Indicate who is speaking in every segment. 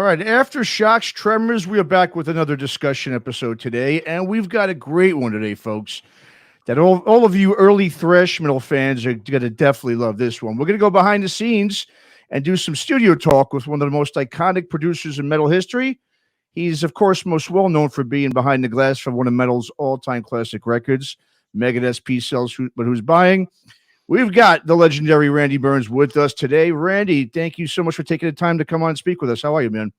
Speaker 1: right, Aftershocks, Tremors, we are back with another discussion episode today, and we've got a great one today, folks. That all of you early thrash metal fans are going to definitely love this one. We're going to go behind the scenes and do some studio talk with one of the most iconic producers in metal history. He's, of course, most well known for being behind the glass for one of metal's all-time classic records, Megadeth's Peace Cells, but who's buying? We've got the legendary Randy Burns with us today. Randy, thank you so much for taking the time to come on and speak with us. How are you, man?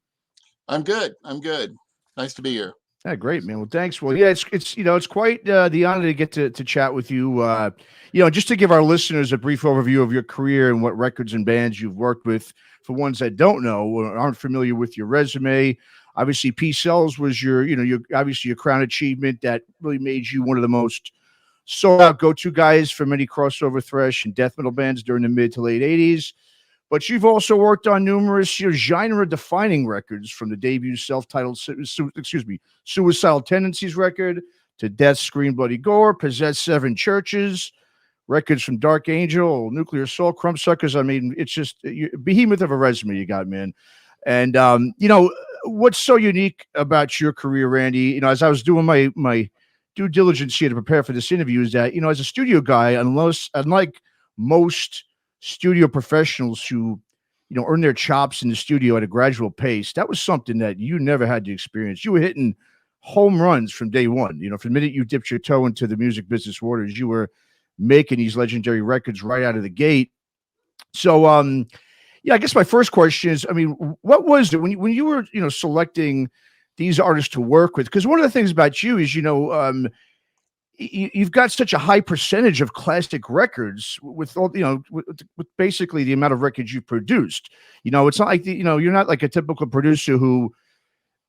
Speaker 2: I'm good. I'm good. Nice to be here.
Speaker 1: Yeah, great, man. Well, thanks. Well, yeah, it's quite the honor to get to chat with you. Just to give our listeners a brief overview of your career and what records and bands you've worked with. For ones that don't know or aren't familiar with your resume, obviously, Peace Cells was your obviously your crown achievement that really made you one of the most sold out go-to guys for many crossover thrash and death metal bands during the mid to late '80s. But you've also worked on numerous genre-defining records, from the debut self-titled, Suicidal Tendencies record to Death, Scream, Bloody Gore, Possessed Seven Churches, records from Dark Angel, Nuclear Soul, Crumbsuckers. I mean, it's just behemoth of a resume you got, man. And what's so unique about your career, Randy? As I was doing my due diligence here to prepare for this interview, is that as a studio guy, unlike most studio professionals who earn their chops in the studio at a gradual pace, that was something that you never had to experience. You were hitting home runs from day one. From the minute you dipped your toe into the music business waters, you were making these legendary records right out of the gate. So I guess my first question is, I mean, what was it when you were selecting these artists to work with? Because one of the things about you is you've got such a high percentage of classic records with all, with basically the amount of records you've produced. It's not like you're not like a typical producer who,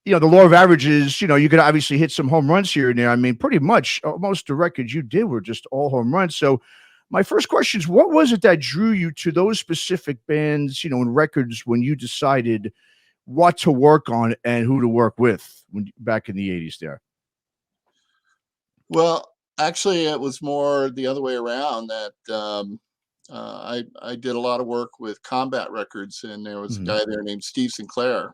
Speaker 1: the law of averages, you could obviously hit some home runs here and there. I mean, pretty much most of the records you did were just all home runs. So my first question is, what was it that drew you to those specific bands, and records when you decided what to work on and who to work with back in the '80s there?
Speaker 2: Well, actually, it was more the other way around. That I did a lot of work with Combat Records, and there was a guy there named Steve Sinclair.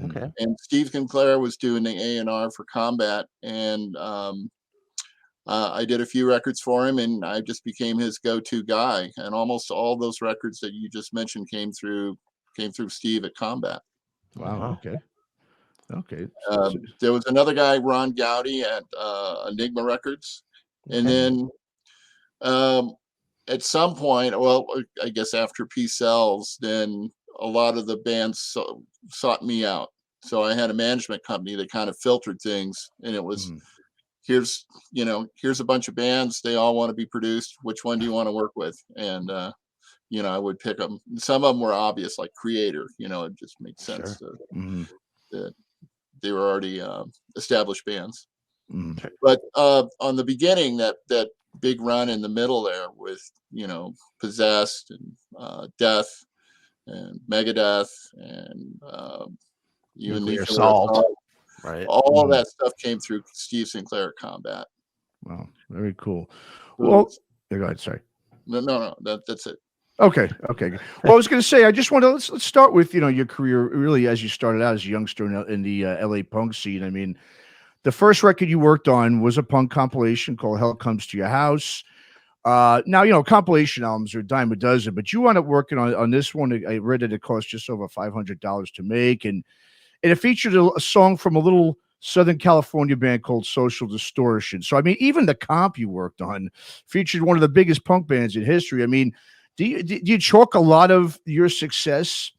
Speaker 3: Okay.
Speaker 2: And Steve Sinclair was doing the A&R for Combat, and I did a few records for him, and I just became his go-to guy. And almost all those records that you just mentioned came through Steve at Combat.
Speaker 1: Wow. Okay.
Speaker 2: There was another guy, Ron Gowdy, at Enigma Records. And then at some point, well, I guess after Peace Cells, then a lot of the bands sought me out. So I had a management company that kind of filtered things, and it was, here's a bunch of bands. They all want to be produced. Which one do you want to work with? And, I would pick them. Some of them were obvious, like Creator, it just made sense that they were already established bands. But on the beginning, that big run in the middle there with, Possessed and Death and Megadeth and even
Speaker 3: Nuclear Assault, right?
Speaker 2: All that stuff came through Steve Sinclair at Combat.
Speaker 1: Wow, very cool. Well, go ahead. Sorry.
Speaker 2: No, that's it.
Speaker 1: Okay. Well, I was going to say, I just want to let's start with your career really as you started out as a youngster in the LA punk scene. I mean, the first record you worked on was a punk compilation called "Hell Comes to Your House." Now compilation albums are a dime a dozen, but you wound up working on this one. I read that it cost just over $500 to make, and it featured a song from a little Southern California band called Social Distortion. So, I mean, even the comp you worked on featured one of the biggest punk bands in history. I mean, do you chalk a lot of your success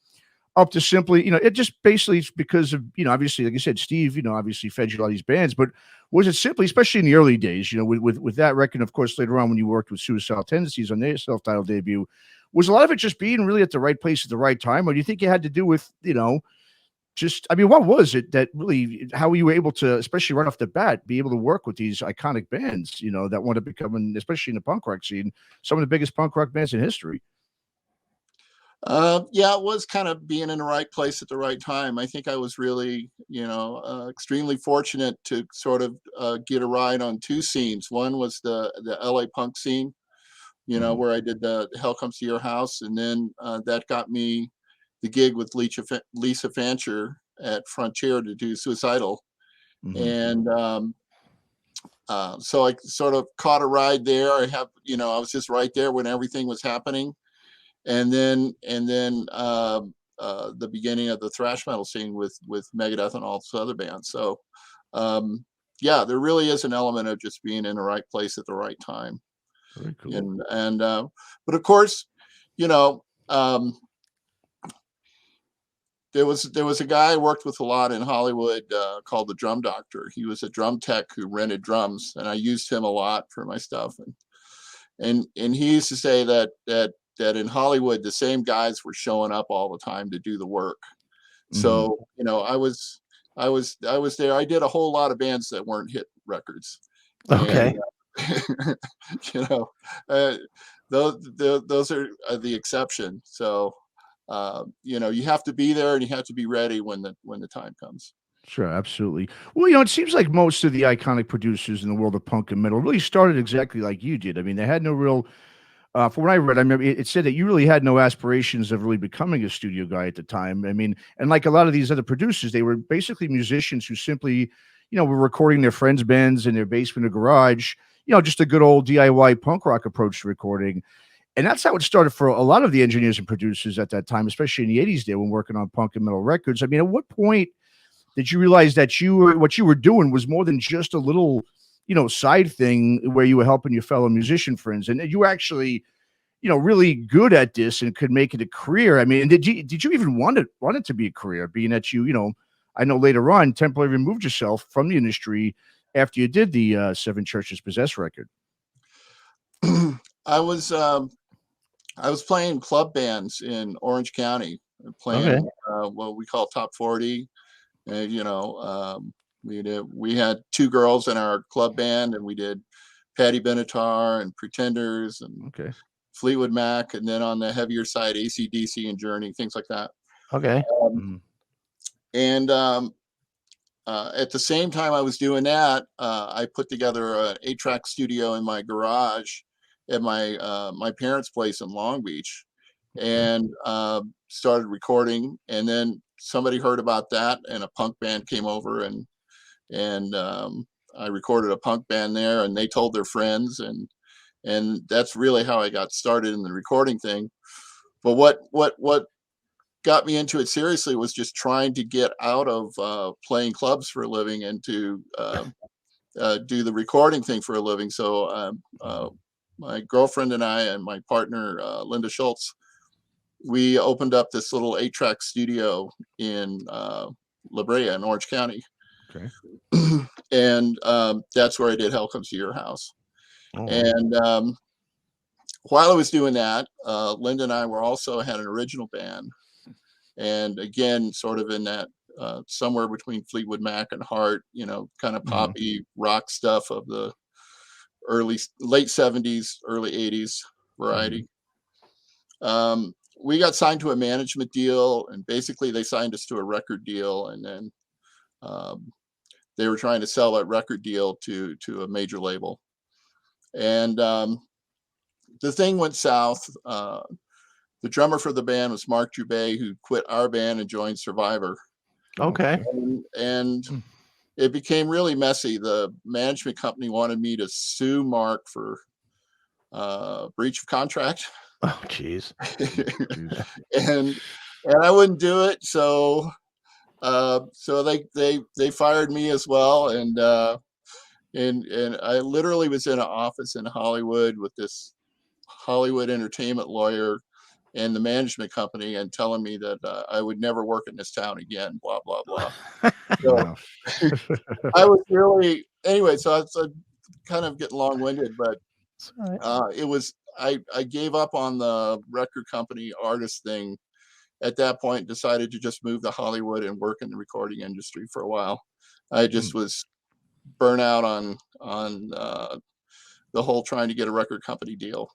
Speaker 1: up to simply, it just basically it's because of, obviously, like I said, Steve, obviously fed you a lot of these bands, but was it simply, especially in the early days, with that record, of course, later on when you worked with Suicidal Tendencies on their self-titled debut, was a lot of it just being really at the right place at the right time? Or do you think you had to do with, what was it that really, how were you able to, especially right off the bat, be able to work with these iconic bands, that want to become, especially in the punk rock scene, some of the biggest punk rock bands in history?
Speaker 2: It was kind of being in the right place at the right time. I think I was really, extremely fortunate to sort of get a ride on two scenes. One was the LA punk scene, where I did the Hell Comes to Your House. And then that got me the gig with Lisa Fancher at Frontier to do Suicidal.
Speaker 1: Mm-hmm.
Speaker 2: And so I sort of caught a ride there. I was just right there when everything was happening. And then the beginning of the thrash metal scene with Megadeth and all those other bands. So yeah, there really is an element of just being in the right place at the right time.
Speaker 1: Very cool.
Speaker 2: And but of course, you know, there was a guy I worked with a lot in Hollywood called the Drum Doctor. He was a drum tech who rented drums, and I used him a lot for my stuff. And he used to say that in Hollywood the same guys were showing up all the time to do the work. So I was there. I did a whole lot of bands that weren't hit records.
Speaker 3: Okay.
Speaker 2: And, those are the exception. So you have to be there and you have to be ready when the time comes.
Speaker 1: Sure, absolutely. Well, it seems like most of the iconic producers in the world of punk and metal really started exactly like you did. I mean, they had no real, from what I read, I remember it said that you really had no aspirations of really becoming a studio guy at the time. I mean, and like a lot of these other producers, they were basically musicians who simply, were recording their friends' bands in their basement or garage, just a good old DIY punk rock approach to recording. And that's how it started for a lot of the engineers and producers at that time, especially in the 80s there when working on punk and metal records. I mean, at what point did you realize that what you were doing was more than just a little, side thing where you were helping your fellow musician friends, and you were actually, really good at this and could make it a career? I mean, did you even want it to be a career, being that I know later on temporarily removed yourself from the industry after you did the Seven Churches Possessed record?
Speaker 2: I was playing club bands in Orange County, playing what we call top 40. We had two girls in our club band, and we did Patti Benatar and Pretenders and Fleetwood Mac, and then on the heavier side, AC/DC and Journey, things like that.
Speaker 3: Okay.
Speaker 2: And at the same time I was doing that, I put together an 8-track studio in my garage at my parents' place in Long Beach, and started recording. And then somebody heard about that, and a punk band came over, and I recorded a punk band there, and they told their friends, and that's really how I got started in the recording thing. But what got me into it seriously was just trying to get out of playing clubs for a living and to do the recording thing for a living. So my girlfriend and I and my partner, Linda Schultz, we opened up this little 8-track studio in La Brea in Orange County.
Speaker 1: Okay.
Speaker 2: And that's where I did Hell Comes to Your House.
Speaker 3: Oh.
Speaker 2: And while I was doing that, Linda and I had an original band. And again, sort of in that somewhere between Fleetwood Mac and Heart, kind of poppy rock stuff of the late 70s, early 80s variety. We got signed to a management deal, and basically they signed us to a record deal, and then they were trying to sell that record deal to a major label. And the thing went south. The drummer for the band was Mark Jubé, who quit our band and joined Survivor.
Speaker 3: Okay.
Speaker 2: And it became really messy. The management company wanted me to sue Mark for breach of contract.
Speaker 3: Oh, jeez.
Speaker 2: and I wouldn't do it. So they fired me as well. And I literally was in an office in Hollywood with this Hollywood entertainment lawyer and the management company, and telling me that I would never work in this town again, blah, blah, blah. So I was really, anyway, so it's kind of getting long-winded, but it was, I gave up on the record company artist thing at that point, decided to just move to Hollywood and work in the recording industry for a while. I just was burnt out on the whole trying to get a record company deal.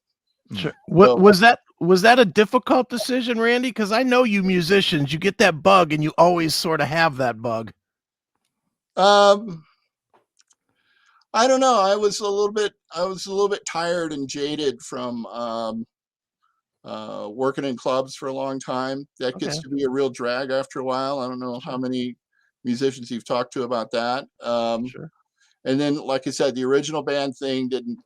Speaker 3: Sure. Was that a difficult decision, Randy? Because I know you musicians, you get that bug, and you always sort of have that bug.
Speaker 2: I don't know. I was a little bit tired and jaded from working in clubs for a long time. That gets to be a real drag after a while. I don't know how many musicians you've talked to about that.
Speaker 3: Sure.
Speaker 2: And then, like I said, the original band thing didn't,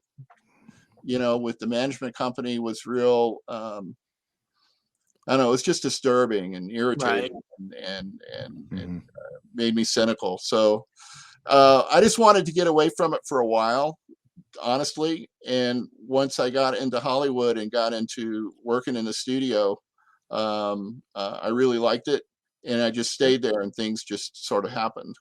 Speaker 2: with the management company was real. I don't know, it's just disturbing and irritating and made me cynical. So I just wanted to get away from it for a while, honestly. And once I got into Hollywood and got into working in the studio, I really liked it. And I just stayed there and things just sort of happened.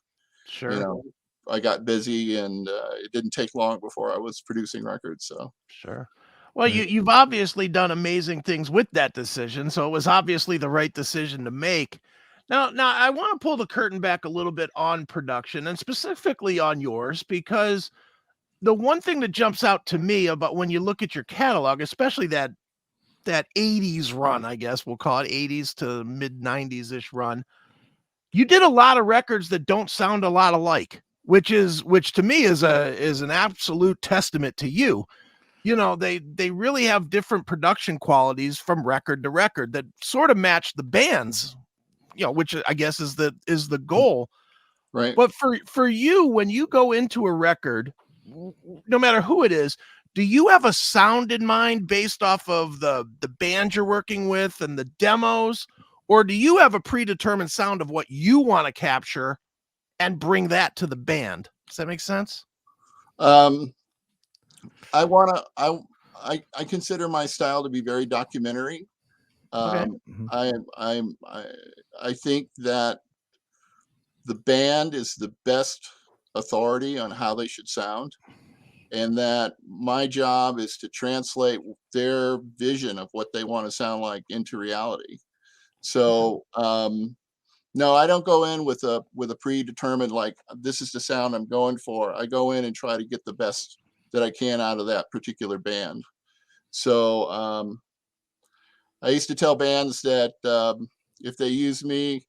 Speaker 3: Sure.
Speaker 2: I got busy and it didn't take long before I was producing records. So
Speaker 3: Sure. Well, you've obviously done amazing things with that decision, so it was obviously the right decision to make. Now I want to pull the curtain back a little bit on production and specifically on yours, because the one thing that jumps out to me about when you look at your catalog, especially that 80s run, I guess we'll call it 80s to mid 90s ish run, you did a lot of records that don't sound a lot alike, which to me is an absolute testament to you. They really have different production qualities from record to record that sort of match the bands, which I guess is the goal.
Speaker 2: right.
Speaker 3: But for you, when you go into a record, no matter who it is, do you have a sound in mind based off of the band you're working with and the demos, or do you have a predetermined sound of what you want to capture and bring that to the band? Does that make sense?
Speaker 2: I consider my style to be very documentary.
Speaker 3: Okay.
Speaker 2: I think that the band is the best authority on how they should sound, and that my job is to translate their vision of what they want to sound like into reality. So no, I don't go in with a predetermined, like, this is the sound I'm going for. I go in and try to get the best that I can out of that particular band. So I used to tell bands that if they use me,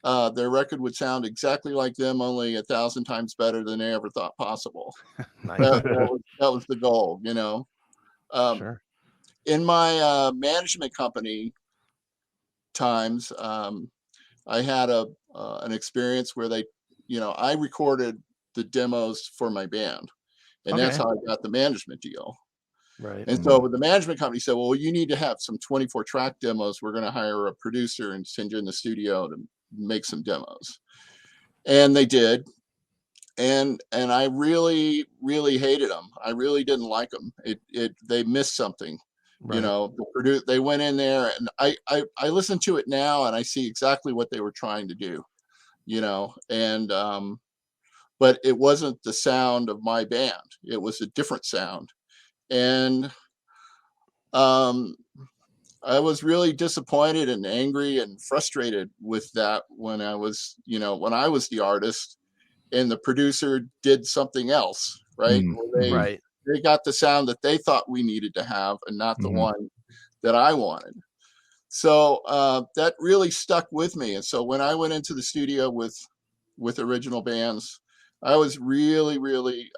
Speaker 2: their record would sound exactly like them, only 1,000 times better than they ever thought possible.
Speaker 3: Nice.
Speaker 2: That was the goal,
Speaker 3: Sure.
Speaker 2: In my management company times, I had an experience where I recorded the demos for my band, and that's how I got the management deal.
Speaker 3: Right.
Speaker 2: And so the management company said, well, you need to have some 24 track demos. We're going to hire a producer and send you in the studio to make some demos. And they did. And I really, really hated them. I really didn't like them. They missed something.
Speaker 3: Right.
Speaker 2: They went in there, and I listen to it now and I see exactly what they were trying to do, and but it wasn't the sound of my band. It was a different sound. And I was really disappointed and angry and frustrated with that when I was the artist and the producer did something else, right?
Speaker 3: Right.
Speaker 2: They got the sound that they thought we needed to have and not the one that I wanted. So that really stuck with me. And so when I went into the studio with original bands, I was really, really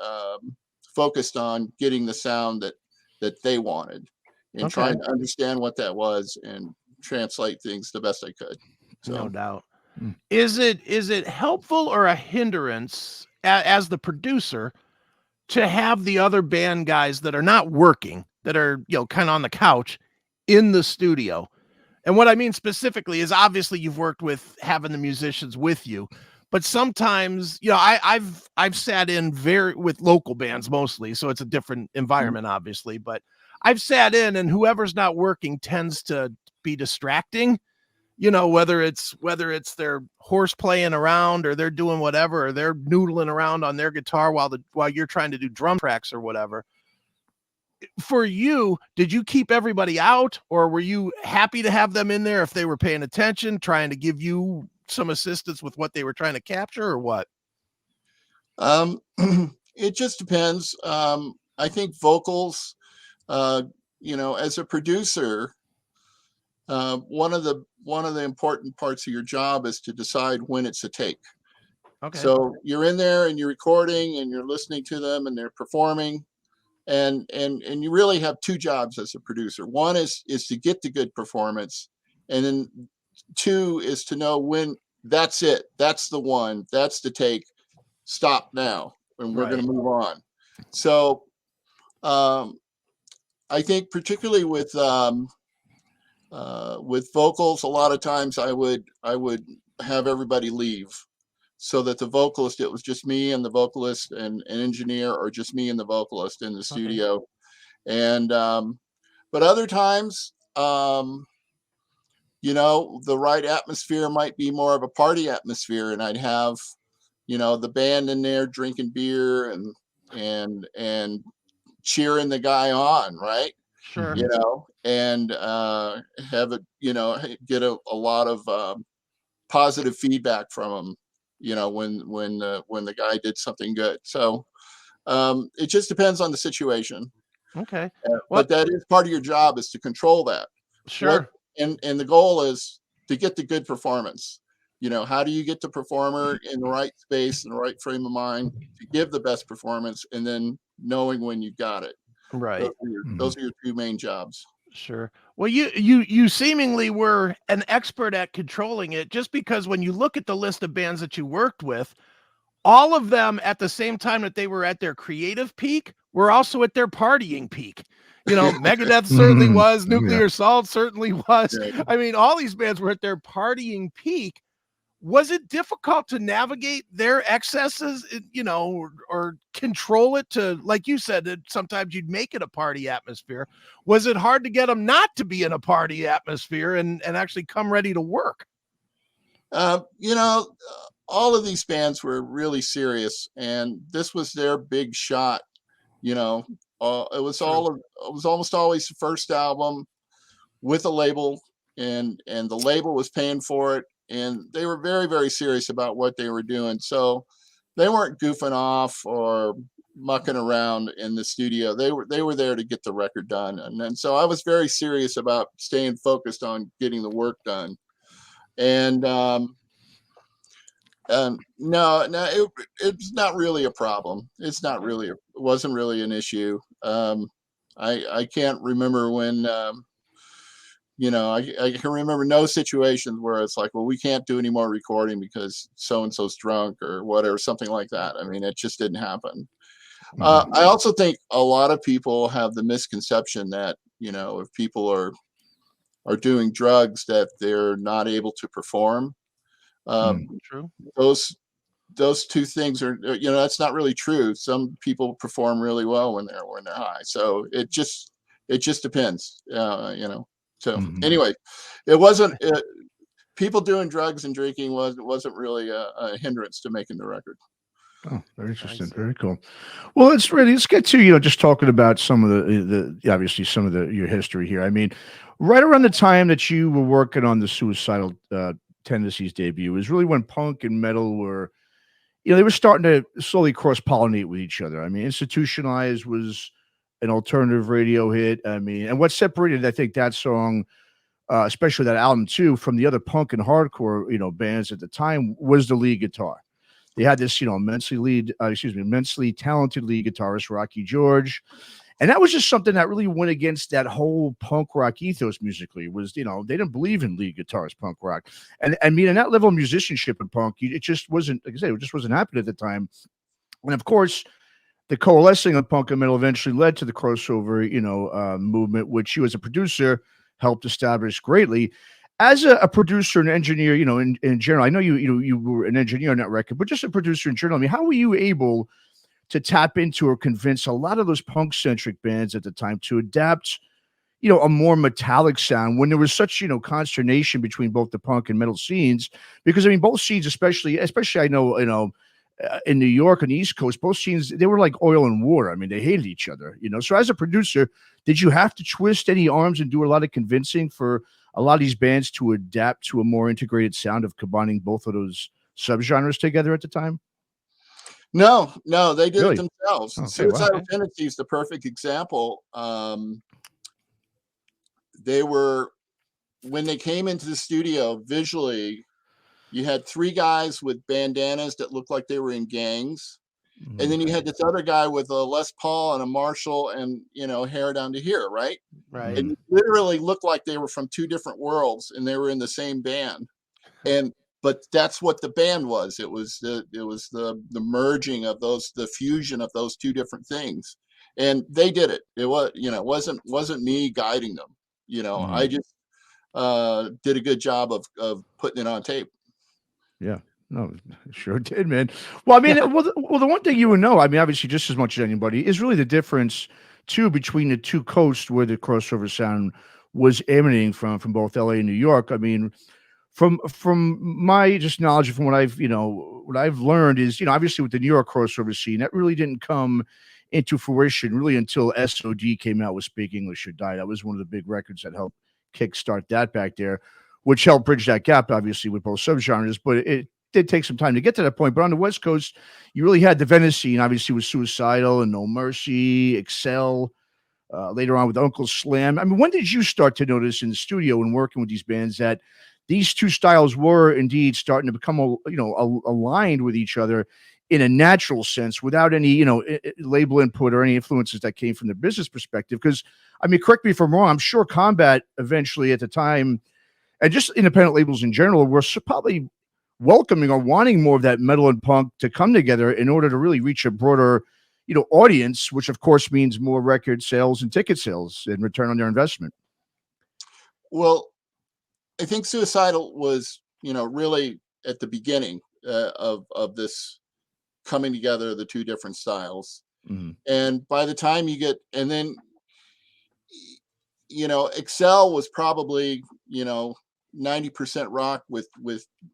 Speaker 2: focused on getting the sound that they wanted and trying to understand what that was and translate things the best I could. So.
Speaker 3: No doubt. Is it helpful or a hindrance as the producer to have the other band guys that are not working, that are, kind of on the couch in the studio? And what I mean specifically is, obviously you've worked with having the musicians with you, but sometimes, I've sat in with local bands mostly, so it's a different environment, obviously, but I've sat in and whoever's not working tends to be distracting, whether it's their horse playing around or they're doing whatever, or they're noodling around on their guitar while you're trying to do drum tracks or whatever. For you, did you keep everybody out, or were you happy to have them in there if they were paying attention, trying to give you some assistance with what they were trying to capture, or what?
Speaker 2: It just depends. I think vocals, as a producer, one of the important parts of your job is to decide when it's a take.
Speaker 3: Okay.
Speaker 2: So you're in there and you're recording and you're listening to them and they're performing. and you really have two jobs as a producer. One is to get the good performance, and then two is to know when that's it, that's the one, that's the take, stop now, and we're going to move on. So I think particularly with vocals, a lot of times I would have everybody leave, so that the vocalist, it was just me and the vocalist and an engineer, or just me and the vocalist in the studio. And but other times, you know, the right atmosphere might be more of a party atmosphere, and I'd have, you know, the band in there drinking beer and cheering the guy on, right?
Speaker 3: Sure.
Speaker 2: You know, and have it, you know, get a lot of positive feedback from him, you know, when the guy did something good. So it just depends on the situation.
Speaker 3: Okay.
Speaker 2: But that is part of your job, is to control that.
Speaker 3: Sure.
Speaker 2: And the goal is to get the good performance. You know, how do you get the performer in the right space and the right frame of mind to give the best performance, and then knowing when you got it.
Speaker 3: Right.
Speaker 2: Those are your two main jobs.
Speaker 3: Sure. Well, you seemingly were an expert at controlling it, just because when you look at the list of bands that you worked with, all of them at the same time that they were at their creative peak were also at their partying peak. You know, Megadeth certainly was, Nuclear Assault certainly was.
Speaker 2: Right.
Speaker 3: I mean, all these bands were at their partying peak. Was it difficult to navigate their excesses, you know, or control it to, like you said, that sometimes you'd make it a party atmosphere? Was it hard to get them not to be in a party atmosphere and actually come ready to work?
Speaker 2: You know, all of these bands were really serious, and this was their big shot. You know, it was almost always the first album with a label, and the label was paying for it, and they were very, very serious about what they were doing. So they weren't goofing off or mucking around in the studio. They were there to get the record done, and so I was very serious about staying focused on getting the work done. And no, it's not really a problem. It's not really, it wasn't really an issue. I can't remember when, you know, I can remember no situations where it's like, well, we can't do any more recording because so-and-so's drunk or whatever, something like that. I mean, it just didn't happen. I also think a lot of people have the misconception that, you know, if people are doing drugs, that they're not able to perform.
Speaker 3: True.
Speaker 2: Those two things are, you know, that's not really true. Some people perform really well when they're high. So it just depends, you know. So anyway, it wasn't, people doing drugs and drinking wasn't really a hindrance to making the record.
Speaker 1: Oh, very interesting. Very cool. Well, let's get to, you know, just talking about some of the obviously some of your history here. I mean, right around the time that you were working on the Suicidal Tendencies debut is really when punk and metal were, you know, they were starting to slowly cross-pollinate with each other. I mean, Institutionalized was an alternative radio hit. I mean, and what separated, I think, that song, especially that album too, from the other punk and hardcore, you know, bands at the time, was the lead guitar. They had this, you know, immensely talented lead guitarist, Rocky George. And that was just something that really went against that whole punk rock ethos musically. Was, you know, they didn't believe in lead guitarist punk rock. And I mean, and that level of musicianship in punk, it just wasn't, like I said, it just wasn't happening at the time. And of course, the coalescing of punk and metal eventually led to the crossover, you know, movement, which you as a producer helped establish greatly. As a producer and engineer, you know, in general, I know you were an engineer on that record, but just a producer in general, I mean, how were you able to tap into or convince a lot of those punk-centric bands at the time to adapt, you know, a more metallic sound when there was such, you know, consternation between both the punk and metal scenes? Because I mean, both scenes, especially I know, you know, in New York on the East Coast, both scenes, they were like oil and water. I mean, they hated each other, you know. So as a producer, did you have to twist any arms and do a lot of convincing for a lot of these bands to adapt to a more integrated sound of combining both of those subgenres together at the time?
Speaker 2: No, they did
Speaker 1: Really?
Speaker 2: it themselves.
Speaker 1: Okay,
Speaker 2: Suicidal
Speaker 1: wow.
Speaker 2: Tendencies is the perfect example. They were, when they came into the studio, visually, you had three guys with bandanas that looked like they were in gangs, And then you had this other guy with a Les Paul and a Marshall and, hair down to here, right?
Speaker 3: Right.
Speaker 2: And it literally looked like they were from two different worlds and they were in the same band. But that's what the band was. It was the merging of those, the fusion of those two different things. And they did it. It was, wasn't me guiding them. I just did a good job of putting it on tape.
Speaker 1: Yeah. No, sure did, man. Well, I mean, well, the one thing you would know, I mean, obviously, just as much as anybody, is really the difference too between the two coasts where the crossover sound was emanating from both LA and New York. I mean, from my just knowledge, from what I've learned is, obviously with the New York crossover scene, that really didn't come into fruition really until SOD came out with Speak English or Die. That was one of the big records that helped kickstart that back there, which helped bridge that gap, obviously, with both subgenres. But it did take some time to get to that point. But on the West Coast, you really had the Venice scene, obviously, with Suicidal and No Mercy, Excel, later on with Uncle Slam. I mean, when did you start to notice in the studio and working with these bands that these two styles were indeed starting to become, aligned with each other in a natural sense without any, label input or any influences that came from the business perspective? Because, I mean, correct me if I'm wrong, I'm sure Combat eventually at the time, and just independent labels in general, were probably welcoming or wanting more of that metal and punk to come together in order to really reach a broader, audience, which of course means more record sales and ticket sales and return on their investment.
Speaker 2: Well, I think Suicidal was, really at the beginning of this coming together of the two different styles.
Speaker 1: Mm-hmm.
Speaker 2: And by the time you get, and then, Excel was probably, 90% rock with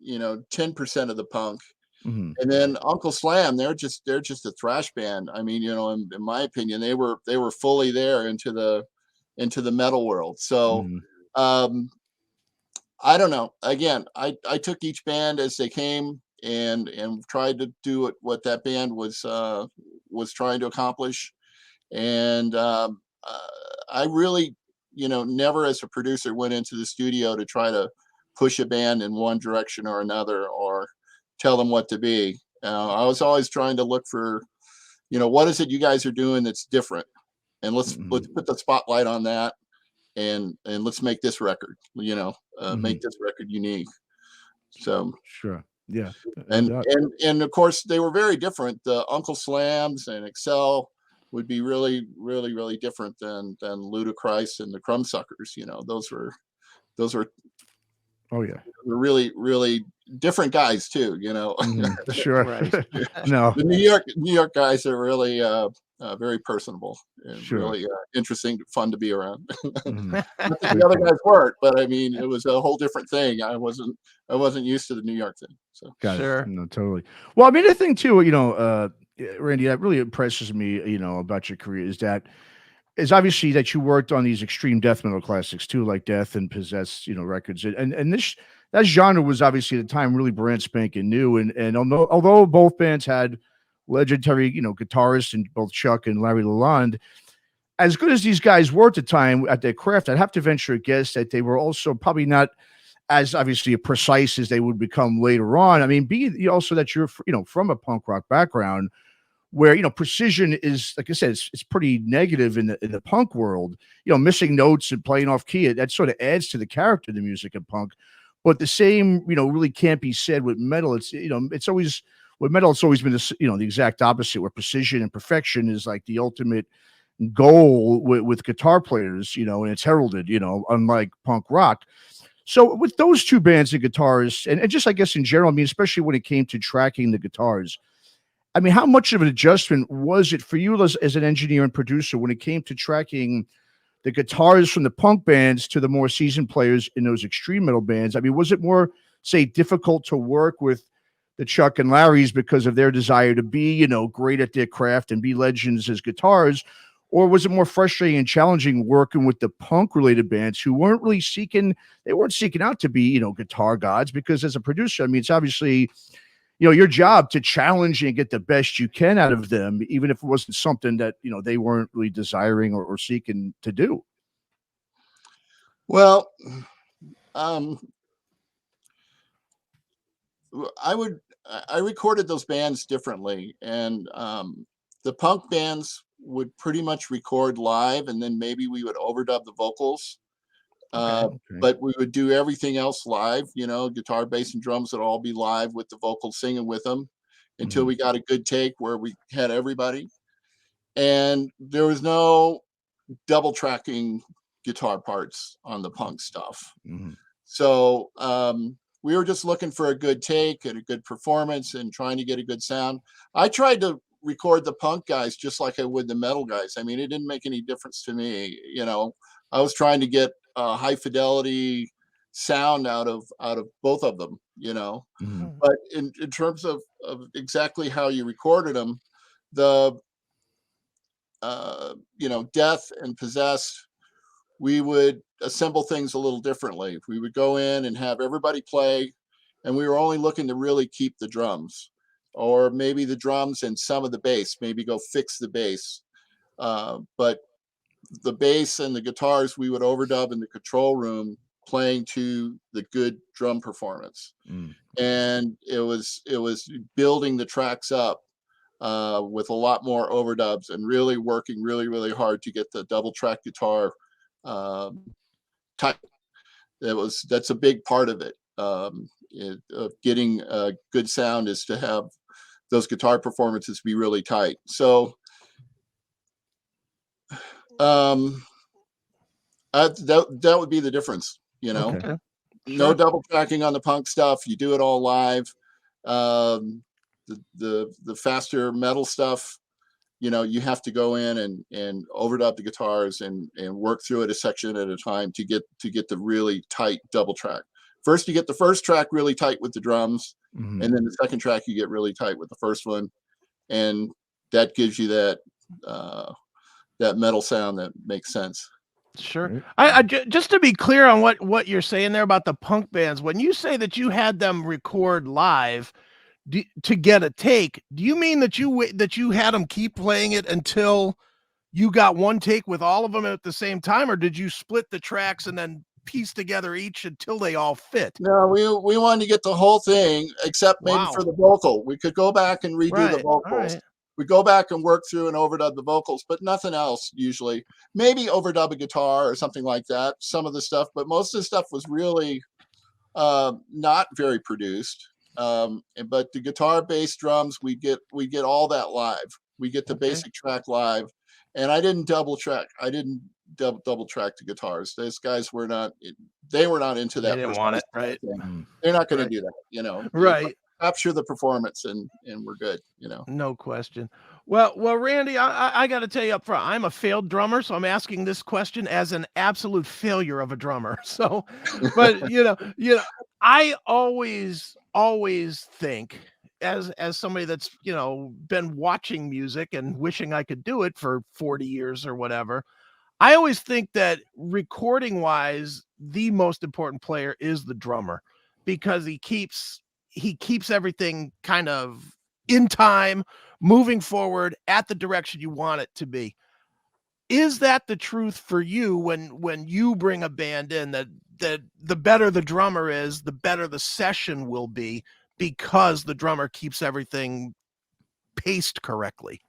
Speaker 2: 10% of the punk.
Speaker 1: Mm-hmm.
Speaker 2: And then Uncle Slam, they're just a thrash band. I mean, in my opinion, they were fully there into the metal world. So, I don't know. Again, I took each band as they came and tried to do what that band was trying to accomplish. And I really, never as a producer went into the studio to try to push a band in one direction or another or tell them what to be. I was always trying to look for, what is it you guys are doing that's different, and let's put the spotlight on that, and let's make this record, make this record unique. So
Speaker 1: sure, yeah,
Speaker 2: and of course they were very different. The Uncle Slams and Excel would be really, really, really different than Ludacris and the Crumbsuckers. Those were
Speaker 1: oh yeah,
Speaker 2: really, really different guys too.
Speaker 1: Sure.
Speaker 3: Right.
Speaker 1: No,
Speaker 2: the New York guys are really very personable and
Speaker 1: Sure.
Speaker 2: really interesting, fun to be around.
Speaker 1: Mhm.
Speaker 2: Not that the other guys weren't, but I mean, it was a whole different thing. I wasn't used to the New York thing. So
Speaker 1: Got
Speaker 3: Sure.
Speaker 1: it. No, totally. Well, I mean, the thing too, Randy, that really impresses me, about your career is obviously that you worked on these extreme death metal classics too, like Death and Possess, records, and this that genre was obviously at the time really brand spanking new, and although both bands had legendary, guitarists in both Chuck and Larry Lalonde, as good as these guys were at the time at their craft, I'd have to venture a guess that they were also probably not as obviously precise as they would become later on. I mean, also that you're, from a punk rock background where, precision is, like I said, it's pretty negative in the punk world, missing notes and playing off key. That sort of adds to the character of the music of punk. But the same, really can't be said with metal. It's always, with metal, it's always been the exact opposite, where precision and perfection is like the ultimate goal with guitar players, and it's heralded, unlike punk rock. So with those two bands and guitars, and just I guess in general, I mean, especially when it came to tracking the guitars, I mean, how much of an adjustment was it for you as an engineer and producer when it came to tracking the guitars from the punk bands to the more seasoned players in those extreme metal bands? I mean, was it more, say, difficult to work with the Chuck and Larrys because of their desire to be, great at their craft and be legends as guitars? Or was it more frustrating and challenging working with the punk related bands who weren't seeking out to be, guitar gods? Because as a producer, I mean, it's obviously, your job to challenge and get the best you can out of them, even if it wasn't something that, they weren't really desiring or seeking to do.
Speaker 2: Well, I I recorded those bands differently, and the punk bands would pretty much record live, and then maybe we would overdub the vocals.
Speaker 1: Okay.
Speaker 2: But we would do everything else live, you know, guitar, bass, and drums would all be live with the vocals singing with them until we got a good take where we had everybody. And there was no double tracking guitar parts on the punk stuff. So we were just looking for a good take and a good performance and trying to get a good sound. I tried to record the punk guys just like I would the metal guys. I mean, it didn't make any difference to me. You know, I was trying to get a high fidelity sound out of both of them, you know. But in terms of exactly how you recorded them, the you know, Death and Possessed, we would assemble things a little differently. We would go in and have everybody play, and we were only looking to really keep the drums, or maybe the drums and some of the bass, maybe go fix the bass. But the bass and the guitars, we would overdub in the control room, playing to the good drum performance. And it was building the tracks up with a lot more overdubs and really working really hard to get the double track guitar tight. That's a big part of it. Of getting a good sound is to have those guitar performances be really tight. So that would be the difference, you know.
Speaker 1: Okay.
Speaker 2: No double tracking on the punk stuff. You do it all live. The faster metal stuff, you know, you have to go in and overdub the guitars and work through it a section at a time to get the really tight double track. First, you get the first track really tight with the drums, and then the second track you get really tight with the first one, and that gives you that that metal sound that makes sense.
Speaker 3: Sure. I just to be clear on what you're saying there about the punk bands, when you say that you had them record live to get a take, do you mean that you had them keep playing it until you got one take with all of them at the same time, or did you split the tracks and then piece together each until they all fit?
Speaker 2: No, we wanted to get the whole thing, except maybe for the vocal. We could go back and redo the vocals. We go back and work through and overdub the vocals, but nothing else usually. Maybe overdub a guitar or something like that, some of the stuff, but most of the stuff was really not very produced. But the guitar, bass, drums, we get all that live. We get the basic track live. And I didn't double track. I didn't double track the guitars. Those guys were not into that.
Speaker 3: They didn't want it, right?
Speaker 2: They're not going to do that, you know.
Speaker 3: Right.
Speaker 2: Capture the performance and we're good, you know.
Speaker 3: No question. Well, Randy, I got to tell you up front, I'm a failed drummer, so I'm asking this question as an absolute failure of a drummer. So, but you know, I always think as somebody that's, you know, been watching music and wishing I could do it for 40 years or whatever, I always think that recording wise, the most important player is the drummer, because he keeps everything kind of in time, moving forward at the direction you want it to be. Is that the truth for you when you bring a band in, that the better the drummer is, the better the session will be, because the drummer keeps everything paced correctly?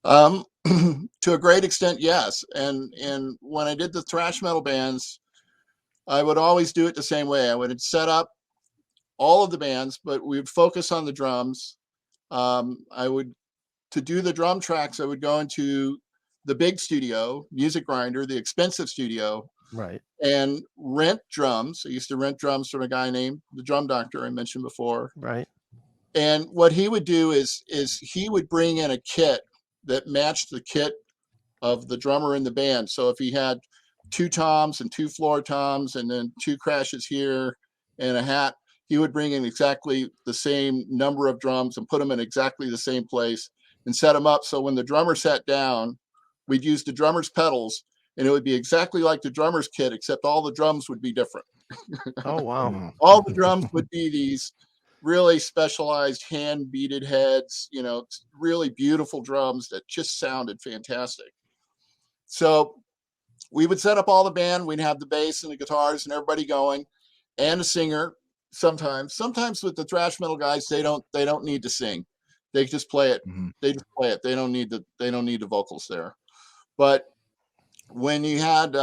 Speaker 2: To a great extent, yes. And when I did the thrash metal bands, I would always do it the same way. I would set up all of the bands, but we would focus on the drums. To do the drum tracks, I would go into the big studio, Music Grinder, the expensive studio,
Speaker 3: right,
Speaker 2: and rent drums. I used to rent drums from a guy named the Drum Doctor I mentioned before.
Speaker 3: Right.
Speaker 2: And what he would do is he would bring in a kit that matched the kit of the drummer in the band. So if he had 2 toms and 2 floor toms and then 2 crashes here and a hat, he would bring in exactly the same number of drums and put them in exactly the same place and set them up. So when the drummer sat down, we'd use the drummer's pedals, and it would be exactly like the drummer's kit, except all the drums would be different.
Speaker 3: Oh, wow.
Speaker 2: All the drums would be these really specialized hand beaded heads, you know, really beautiful drums that just sounded fantastic. So we would set up all the band. We'd have the bass and the guitars and everybody going, and a singer Sometimes with the thrash metal guys, they don't need to sing. They just play it. They just play it. They don't need the vocals there. But when you had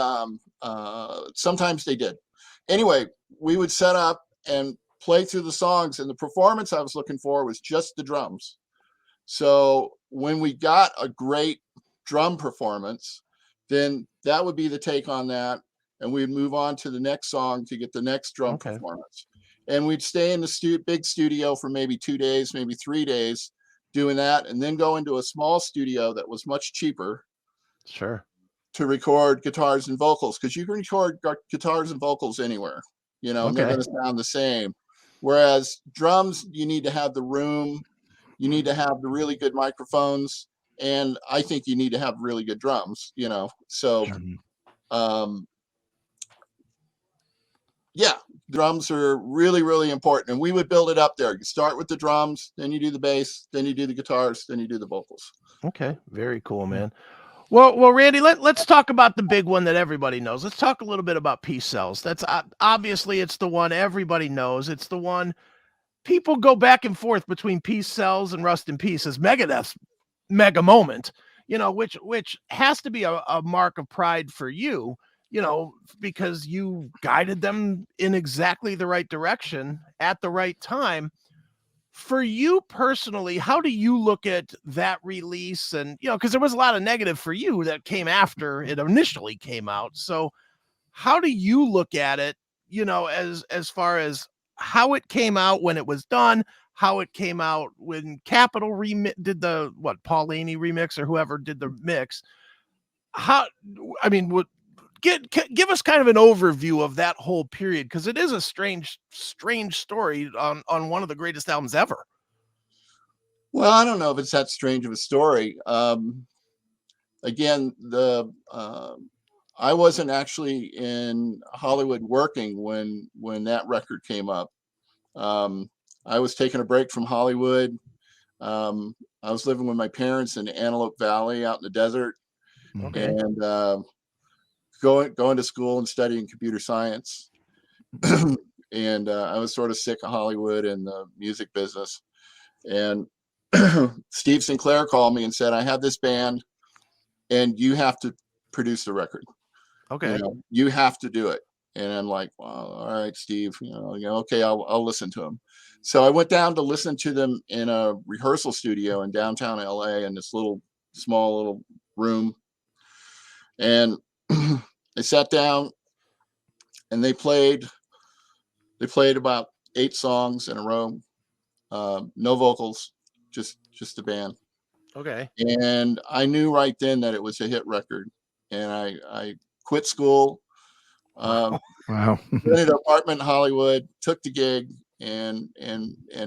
Speaker 2: sometimes they did. Anyway, we would set up and play through the songs, and the performance I was looking for was just the drums. So when we got a great drum performance, then that would be the take on that, and we'd move on to the next song to get the next drum performance. And we'd stay in the big studio for maybe 2 days, maybe 3 days doing that, and then go into a small studio that was much cheaper.
Speaker 3: Sure.
Speaker 2: To record guitars and vocals, because you can record guitars and vocals anywhere, and they're going to sound the same. Whereas drums, you need to have the room, you need to have the really good microphones, and I think you need to have really good drums, So, yeah, drums are really, really important, and we would build it up there. You start with the drums, then you do the bass, then you do the guitars, then you do the vocals.
Speaker 3: Okay, very cool, man. Well, Randy, let's talk about the big one that everybody knows. Let's talk a little bit about Peace Cells. That's obviously it's the one everybody knows. It's the one people go back and forth between Peace Cells and Rust in Peace as Megadeth's mega moment, which has to be a mark of pride for you, because you guided them in exactly the right direction at the right time. For you personally, how do you look at that release? And, because there was a lot of negative for you that came after it initially came out. So how do you look at it, as far as how it came out when it was done, how it came out when Capitol did the, Paulini remix or whoever did the mix? Give us kind of an overview of that whole period, because it is a strange story on one of the greatest albums ever.
Speaker 2: Well, I don't know if it's that strange of a story. Again, I wasn't actually in Hollywood working when that record came up. I was taking a break from Hollywood. I was living with my parents in Antelope Valley out in the desert, and going to school and studying computer science. And I was sort of sick of Hollywood and the music business. And Steve Sinclair called me and said, I have this band and you have to produce the record.
Speaker 3: Okay.
Speaker 2: You have to do it. And I'm like, well, all right, Steve, okay, I'll listen to him. So I went down to listen to them in a rehearsal studio in downtown LA in this small little room. And I sat down and they played about 8 songs in a row. No vocals, just the band.
Speaker 3: Okay.
Speaker 2: And I knew right then that it was a hit record. And I quit school.
Speaker 1: Wow.
Speaker 2: Rented an apartment in Hollywood, took the gig and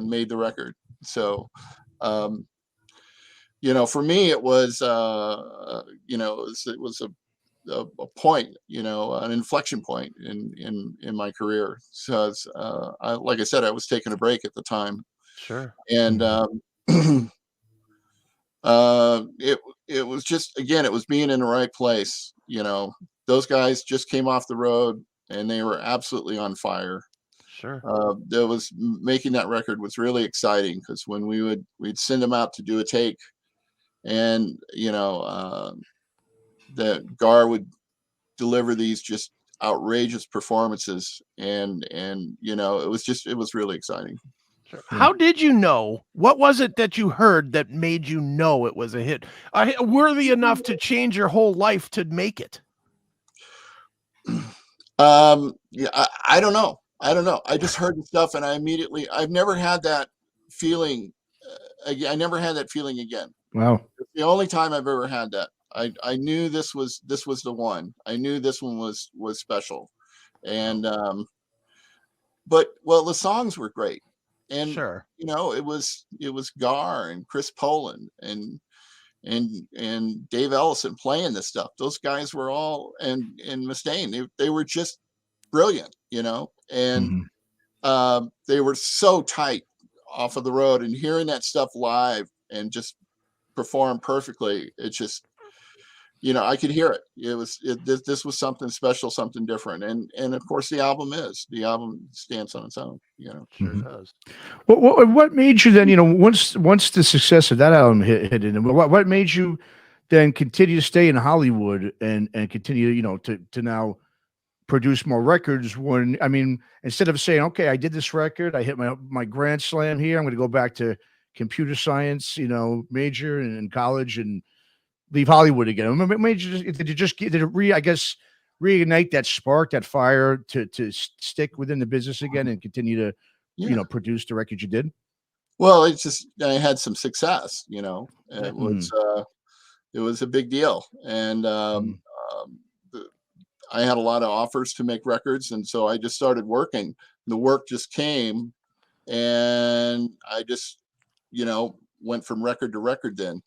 Speaker 2: made the record. So for me it was it was a point, an inflection point in my career. So like I said, I was taking a break at the time.
Speaker 3: Sure.
Speaker 2: And it was just, again, it was being in the right place. Those guys just came off the road and they were absolutely on fire.
Speaker 3: Sure.
Speaker 2: Making that record was really exciting, because when we'd send them out to do a take, and that Gar would deliver these just outrageous performances, and it was really exciting.
Speaker 3: Sure. How did you know? What was it that you heard that made you know it was a hit, worthy enough to change your whole life to make it?
Speaker 2: Yeah, I don't know. I just heard the stuff, and I've never had that feeling. I never had that feeling again.
Speaker 1: Wow. It's
Speaker 2: the only time I've ever had that. I knew this was the one. I knew this one was special. And but the songs were great. And
Speaker 3: sure,
Speaker 2: it was Gar and Chris Poland and Dave Ellison playing this stuff. Those guys were all, and Mustaine, they were just brilliant, and they were so tight off of the road, and hearing that stuff live and just perform perfectly, I could hear it. This was something special, something different. And of course the album stands on its own,
Speaker 3: Sure does.
Speaker 1: What made you then, once the success of that album hit in, what made you then continue to stay in Hollywood and continue, to now produce more records when, I mean, instead of saying, okay, I did this record, I hit my grand slam here, I'm going to go back to computer science, major in college and leave Hollywood again. Did it reignite that spark, that fire to stick within the business again and continue to, produce the records you did?
Speaker 2: Well, it's just, I had some success, it was a big deal. And, I had a lot of offers to make records. And so I just started working. The work just came and I just, went from record to record then.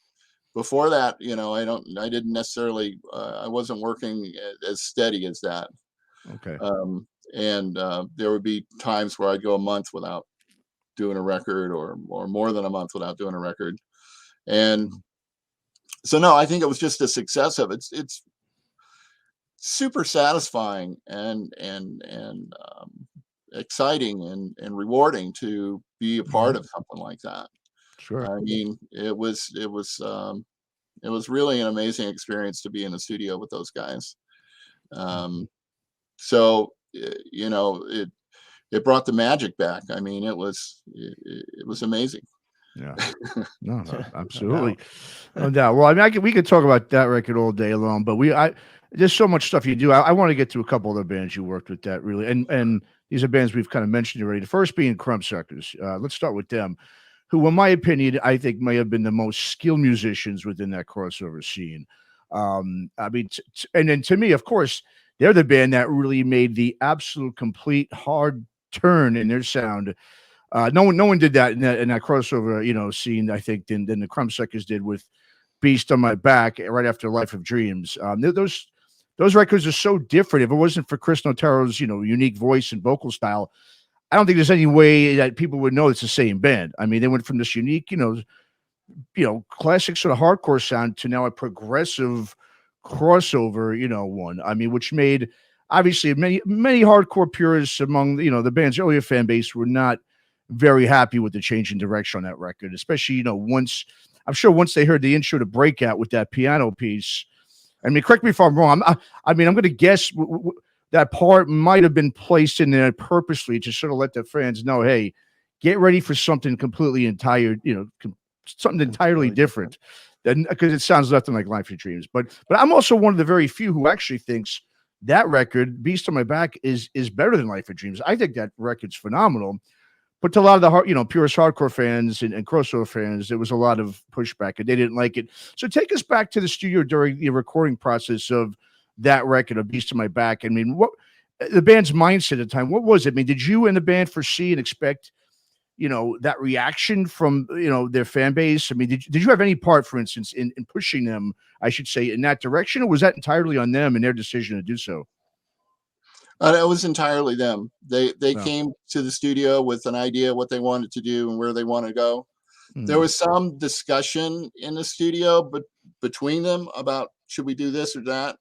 Speaker 2: Before that, I didn't necessarily, I wasn't working as steady as that.
Speaker 1: Okay.
Speaker 2: And there would be times where I'd go a month without doing a record or more than a month without doing a record. And so, no, I think it was just a success of it. It's super satisfying and exciting and rewarding to be a part of something like that.
Speaker 1: Sure.
Speaker 2: I mean, it was really an amazing experience to be in the studio with those guys. So, it brought the magic back. I mean, it was amazing.
Speaker 1: Yeah, no, absolutely, no doubt. Well, I mean, we could talk about that record all day long, but there's so much stuff you do. I want to get to a couple other bands you worked with that really, and these are bands we've kind of mentioned already. The first being Crumbsuckers. Let's start with them, who, in my opinion, I think may have been the most skilled musicians within that crossover scene. I mean, and then to me, of course, they're the band that really made the absolute complete hard turn in their sound. No one did that in that crossover, scene, I think, than the Crumbsuckers did with Beast on My Back right after Life of Dreams. Those records are so different. If it wasn't for Chris Notaro's, unique voice and vocal style, I don't think there's any way that people would know it's the same band. I mean, they went from this unique, classic sort of hardcore sound to now a progressive crossover, one. I mean, which made obviously many hardcore purists among the band's earlier fan base were not very happy with the change in direction on that record, especially once they heard the intro to Breakout with that piano piece. I mean, correct me if I'm wrong. I'm going to guess that part might have been placed in there purposely to sort of let the fans know, hey, get ready for something completely something entirely different. Because it sounds nothing like Life of Dreams. But I'm also one of the very few who actually thinks that record, Beast on My Back, is better than Life of Dreams. I think that record's phenomenal. But to a lot of the purist hardcore fans and crossover fans, there was a lot of pushback and they didn't like it. So take us back to the studio during the recording process of that record, of Beast on My Back. I mean, what the band's mindset at the time, what was it? I mean, did you and the band foresee and expect, that reaction from, their fan base? I mean, did you have any part, for instance, in pushing them, I should say, in that direction, or was that entirely on them and their decision to do so?
Speaker 2: It was entirely them. They came to the studio with an idea what they wanted to do and where they want to go. There was some discussion in the studio, but between them about should we do this or that,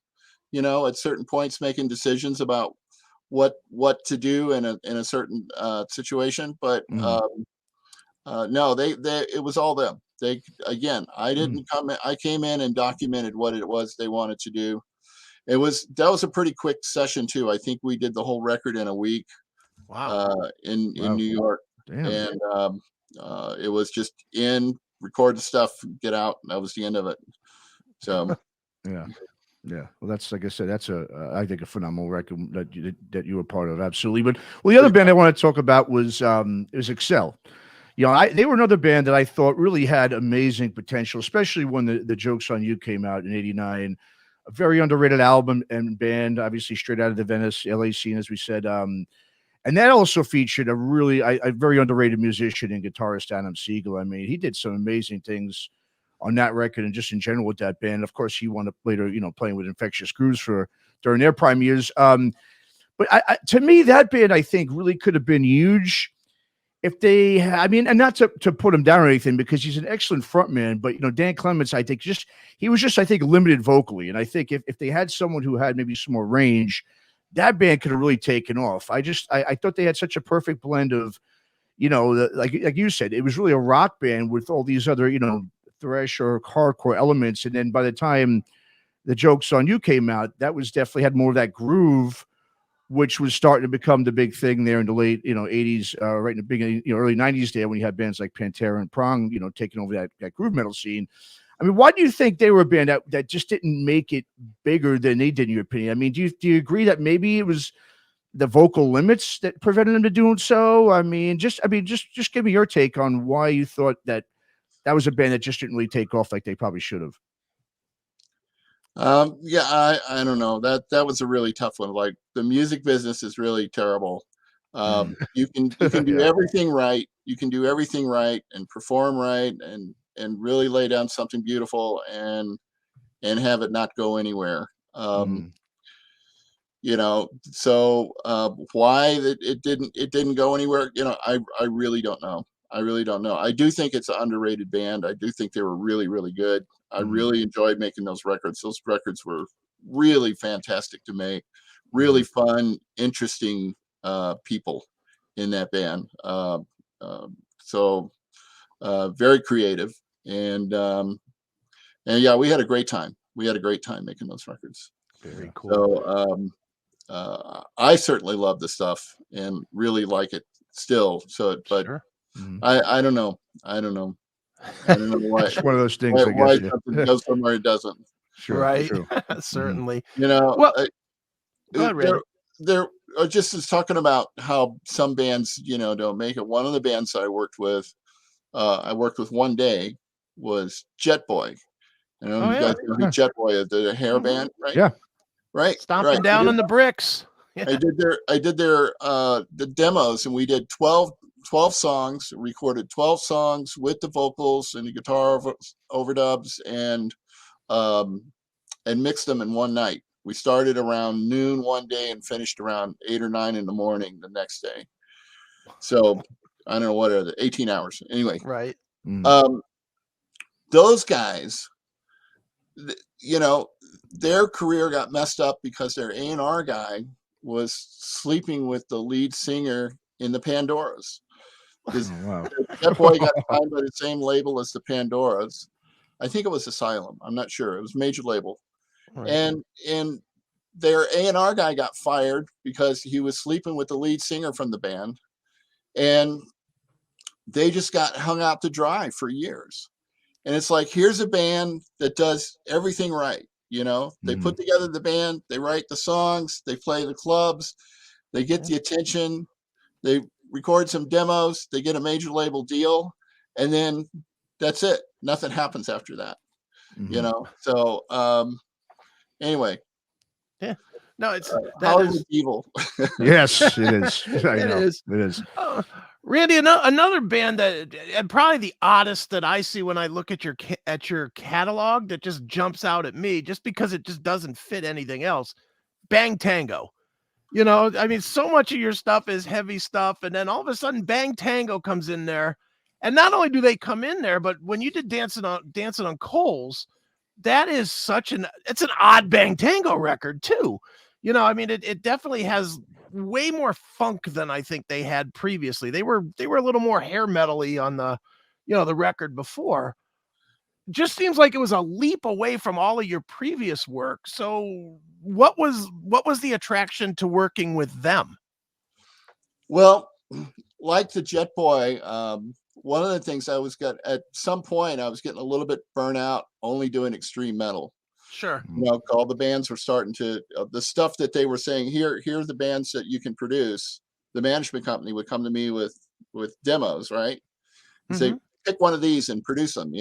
Speaker 2: at certain points making decisions about what to do in a certain situation. But no, it was all them. I didn't come in. I came in and documented what it was they wanted to do. That was a pretty quick session too. I think we did the whole record in a week.
Speaker 3: Wow.
Speaker 2: In New York.
Speaker 1: Damn.
Speaker 2: And it was just record the stuff, get out. And that was the end of it. So
Speaker 1: yeah. Well, that's, like I said, that's I think a phenomenal record that you were part of. Absolutely. But the other band I want to talk about was Excel. They were another band that I thought really had amazing potential, especially when the Joke's on You came out in '89. A very underrated album and band, obviously straight out of the Venice, LA scene, as we said. And that also featured a very underrated musician and guitarist, Adam Siegel. I mean, he did some amazing things on that record and just in general with that band. Of course, he wound up later, playing with Infectious Grooves during their prime years. But to me, that band, I think, really could have been huge if they, I mean, and not to put him down or anything, because he's an excellent frontman, but Dan Clements, I think he was just, I think, limited vocally. And I think if they had someone who had maybe some more range, that band could have really taken off. I thought they had such a perfect blend of, like you said, it was really a rock band with all these other, thrash or hardcore elements. And then by the time The Joke's on You came out, that was definitely had more of that groove, which was starting to become the big thing there in the late, 80s, right in the beginning, early 90s there, when you had bands like Pantera and Prong, taking over that groove metal scene. I mean, why do you think they were a band that just didn't make it bigger than they did, in your opinion? I mean, do you agree that maybe it was the vocal limits that prevented them to doing so? I mean, just give me your take on why you thought that was a band that just didn't really take off like they probably should have.
Speaker 2: Yeah, I don't know. That was a really tough one. Like, the music business is really terrible. You can do everything right. You can do everything right and perform right and really lay down something beautiful and have it not go anywhere. So why it didn't go anywhere, I really don't know. I do think it's an underrated band. I do think they were really, really good. I really enjoyed making those records. Those records were really fantastic to make. Really fun, interesting people in that band. So very creative, and yeah, we had a great time. We had a great time making those records.
Speaker 3: Very cool.
Speaker 2: So I certainly love the stuff and really like it still. So, but
Speaker 3: Sure.
Speaker 2: I don't know. I don't know why.
Speaker 1: It's one of those things.
Speaker 2: Why
Speaker 1: I guess.
Speaker 2: something goes somewhere it doesn't.
Speaker 1: Sure.
Speaker 3: Right.
Speaker 1: True.
Speaker 3: Certainly.
Speaker 2: Well,
Speaker 3: go ahead, Randy.
Speaker 2: there just is talking about how some bands, don't make it. One of the bands I worked with one day was Jet Boy. You guys know who Jet Boy is, the hair band, right?
Speaker 1: Yeah.
Speaker 2: Right.
Speaker 3: Stomping down in the bricks.
Speaker 2: Yeah. I did their the demos, and we did 12 songs, recorded 12 songs with the vocals and the guitar overdubs, and mixed them in one night. We started around noon one day and finished around 8 or 9 in the morning the next day. So I don't know, what are the 18 hours anyway.
Speaker 3: Right.
Speaker 2: Those guys, their career got messed up because their A&R guy was sleeping with the lead singer in the Pandoras. That boy got signed by the same label as the Pandoras. I think it was Asylum. I'm not sure. It was a major label. Right. And their A&R guy got fired because he was sleeping with the lead singer from the band. And they just got hung out to dry for years. And it's like, here's a band that does everything right. They put together the band, they write the songs, they play the clubs, they get the attention, they record some demos, they get a major label deal, and then that's it. Nothing happens after that. So anyway.
Speaker 3: Yeah. No, it's
Speaker 2: Hollywood evil.
Speaker 1: Yes, it is.
Speaker 3: It
Speaker 1: is.
Speaker 3: Randy, another band that, and probably the oddest that I see when I look at your catalog, that just jumps out at me, just because it just doesn't fit anything else. Bang Tango. I mean, so much of your stuff is heavy stuff, and then all of a sudden, Bang Tango comes in there, and not only do they come in there, but when you did Dancing on Coals, that is it's an odd Bang Tango record too. I mean, it definitely has way more funk than I think they had previously. They were a little more hair metal-y on the, the record before. Just seems like it was a leap away from all of your previous work. So what was the attraction to working with them?
Speaker 2: Well, like the Jet Boy, one of the things at some point I was getting a little bit burnt out only doing extreme metal.
Speaker 3: Sure.
Speaker 2: All the bands were starting to, the stuff that they were saying, here's the bands that you can produce. The management company would come to me with demos, right? And say, pick one of these and produce them,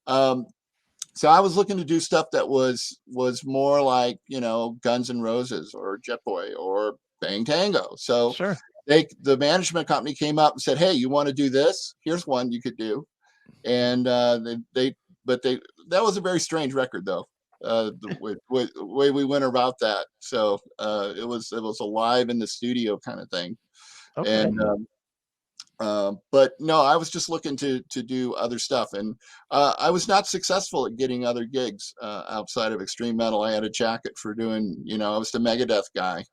Speaker 2: So I was looking to do stuff that was more like, Guns N' Roses or Jet Boy or Bang Tango. So
Speaker 3: sure.
Speaker 2: The management company came up and said, hey, you want to do this? Here's one you could do. And that was a very strange record, though. The way we went about that. So it was a live in the studio kind of thing.
Speaker 3: Okay.
Speaker 2: And But no, I was just looking to do other stuff, and I was not successful at getting other gigs outside of extreme metal. I had a jacket for doing, I was the Megadeth guy,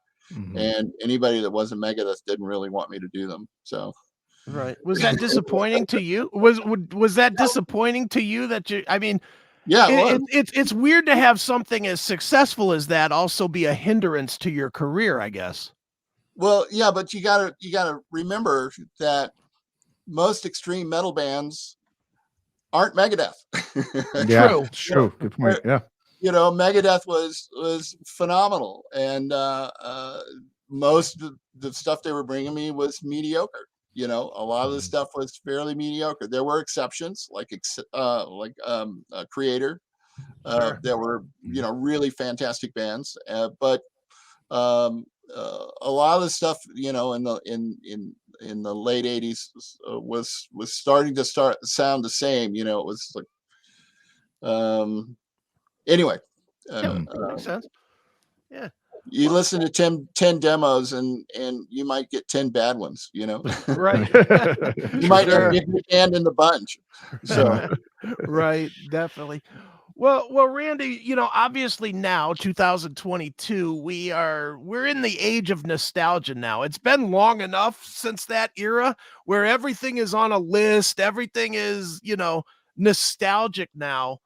Speaker 2: and anybody that wasn't Megadeth didn't really want me to do them. So,
Speaker 3: right. Was that disappointing to you? Was that disappointing to you that you? I mean,
Speaker 2: yeah, it was.
Speaker 3: it's weird to have something as successful as that also be a hindrance to your career, I guess.
Speaker 2: Well, yeah, but you gotta remember that most extreme metal bands aren't Megadeth.
Speaker 1: Yeah,
Speaker 3: True.
Speaker 1: it's true. Good point. Yeah.
Speaker 2: Megadeth was phenomenal, and most of the stuff they were bringing me was mediocre. A lot of the stuff was fairly mediocre. There were exceptions, like Creator,
Speaker 3: Sure.
Speaker 2: that were really fantastic bands, but a lot of the stuff in the late 80s was starting to sound the same. It was like anyway,
Speaker 3: Makes sense. Yeah.
Speaker 2: you listen to 10 demos and you might get 10 bad ones,
Speaker 3: Right.
Speaker 2: you might
Speaker 3: Sure.
Speaker 2: get your hand in the bunch. So
Speaker 3: Right, definitely. Well, Randy, obviously now 2022, we're in the age of nostalgia now. It's been long enough since that era where everything is on a list, everything is, nostalgic now.